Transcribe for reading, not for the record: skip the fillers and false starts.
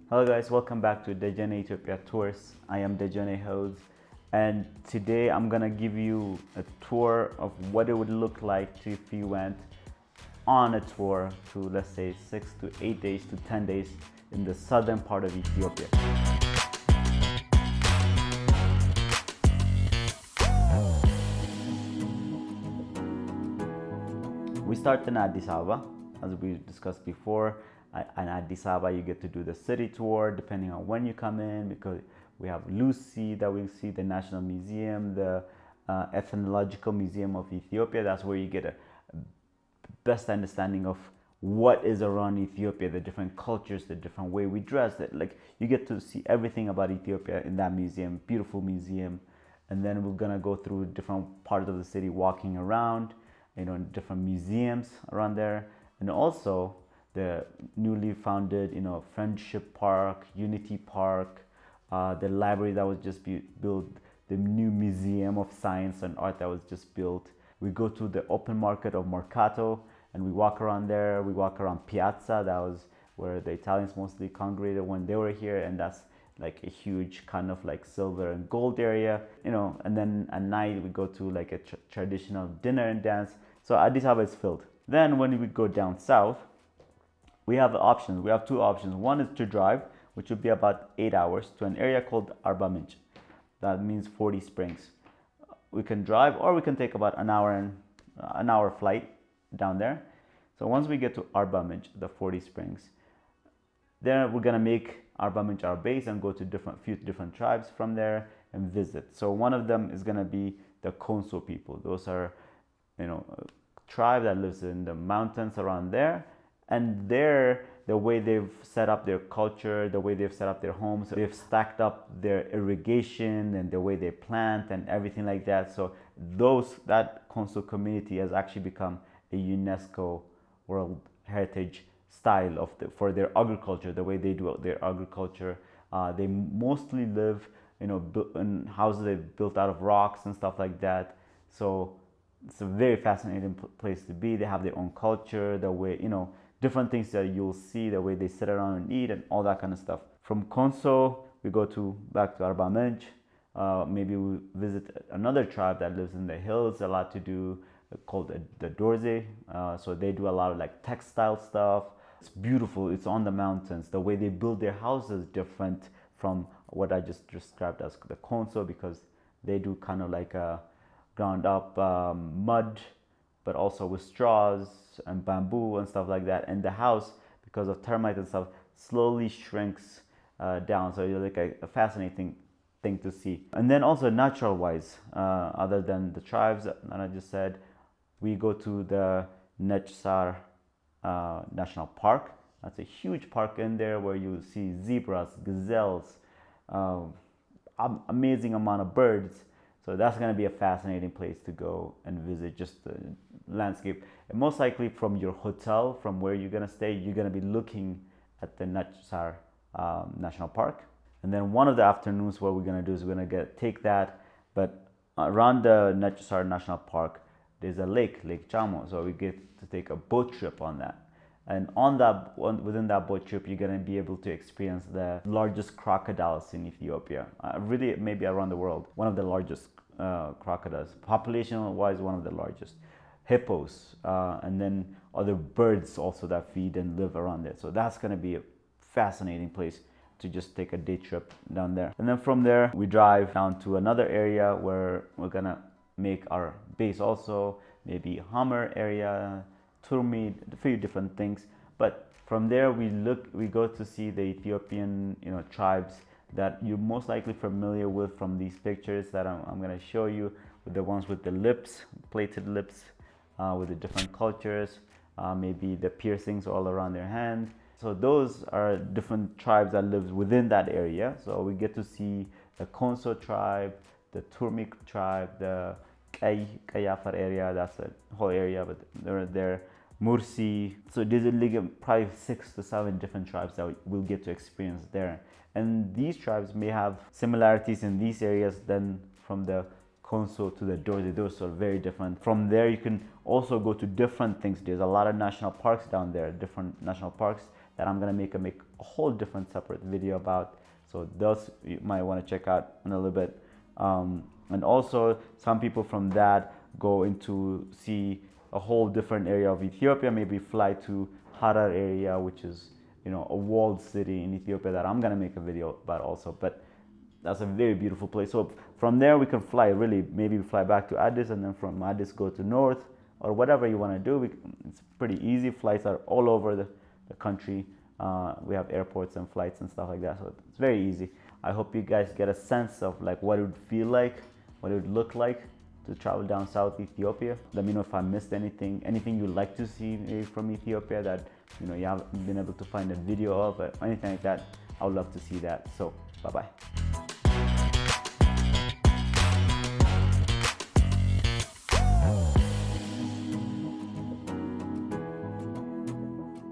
Hello guys, welcome back to Dorze Ethiopia Tours. I am Dorze host, and today I'm gonna give you a tour of what it would look like if you went on a tour to, let's say, 6 to 8 days to 10 days in the southern part of Ethiopia. We start in Addis Ababa, as we discussed before. In Addis Ababa, you get to do the city tour depending on when you come in, because we have Lucy that we see, the National Museum, the Ethnological Museum of Ethiopia. That's where you get a best understanding of what is around Ethiopia, the different cultures, the different way we dress. Like, you get to see everything about Ethiopia in that museum, beautiful museum. And then we're gonna go through different parts of the city, walking around, different museums around there, and also the newly founded, Friendship Park, Unity Park, the library that was just built, the new Museum of Science and Art that was just built. We go to the open market of Mercato and we walk around there. We walk around Piazza, that was where the Italians mostly congregated when they were here, and that's like a huge kind of like silver and gold area, and then at night we go to like a traditional dinner and dance. So Addis Ababa is filled. Then when we go down south, we have options. We have two options. One is to drive, which would be about 8 hours, to an area called Arba Minch. That means 40 springs. We can drive, or we can take about an hour flight down there. So once we get to Arba Minch, the 40 springs, then we're gonna make Arba Minch our base and go to few different tribes from there and visit. So one of them is gonna be the Konso people. Those are, a tribe that lives in the mountains around there. And the way they've set up their culture, the way they've set up their homes, they've stacked up their irrigation and the way they plant and everything like that. So that Konso community has actually become a UNESCO World Heritage style for their agriculture, the way they do their agriculture. They mostly live, in houses they built out of rocks and stuff like that. So it's a very fascinating place to be. They have their own culture, the way, different things that you'll see, the way they sit around and eat and all that kind of stuff. From Konso, we go back to Arba Minch. Maybe we visit another tribe that lives in the hills, a lot to do, called the Dorze. So they do a lot of like textile stuff. It's beautiful. It's on the mountains. The way they build their houses is different from what I just described as the Konso, because they do kind of like a ground up mud, but also with straws and bamboo and stuff like that. And the house, because of termites and stuff, slowly shrinks down. So it's like a fascinating thing to see. And then also natural wise, other than the tribes that I just said, we go to the Nechsar National Park. That's a huge park in there where you see zebras, gazelles, amazing amount of birds. So that's going to be a fascinating place to go and visit, just the landscape. And most likely from your hotel, from where you're going to stay, you're going to be looking at the Nechsar National Park. And then one of the afternoons, what we're going to do is we're going to take that, but around the Nechsar National Park, there's a Lake Chamo. So we get to take a boat trip on that. And within that boat trip, you're going to be able to experience the largest crocodiles in Ethiopia, really maybe around the world. One of the largest crocodiles, population-wise, one of the largest. Hippos, and then other birds also that feed and live around there. So that's going to be a fascinating place to just take a day trip down there. And then from there, we drive down to another area where we're going to make our base also, maybe Hammer area, Turmi, a few different things. But from there we go to see the Ethiopian tribes that you're most likely familiar with from these pictures that I'm going to show you, with the ones with the lips, plated lips, with the different cultures, maybe the piercings all around their hand. So those are different tribes that live within that area. So we get to see the Konso tribe, the Turmik tribe, the Kayafar area, that's a whole area, but they're there. Mursi. So there's probably 6 to 7 different tribes that we'll get to experience there. And these tribes may have similarities in these areas than from the Konso to the Dorze. Those are very different. From there, you can also go to different things. There's a lot of national parks down there, different national parks that I'm gonna make a whole different separate video about. So those you might want to check out in a little bit. And also some people from that go into see a whole different area of Ethiopia, maybe fly to Harar area, which is, you know, a walled city in Ethiopia that I'm gonna make a video about also. But that's a very beautiful place. So from there we can fly, really maybe fly back to Addis, and then from Addis go to north, or whatever you want to do. It's pretty easy. Flights are all over the country. We have airports and flights and stuff like that, so it's very easy. I hope you guys get a sense of like what it would feel like, what it would look like to travel down South Ethiopia. Let me know if I missed anything you'd like to see maybe from Ethiopia that, you know, you haven't been able to find a video of, or anything like that. I would love to see that. So bye bye.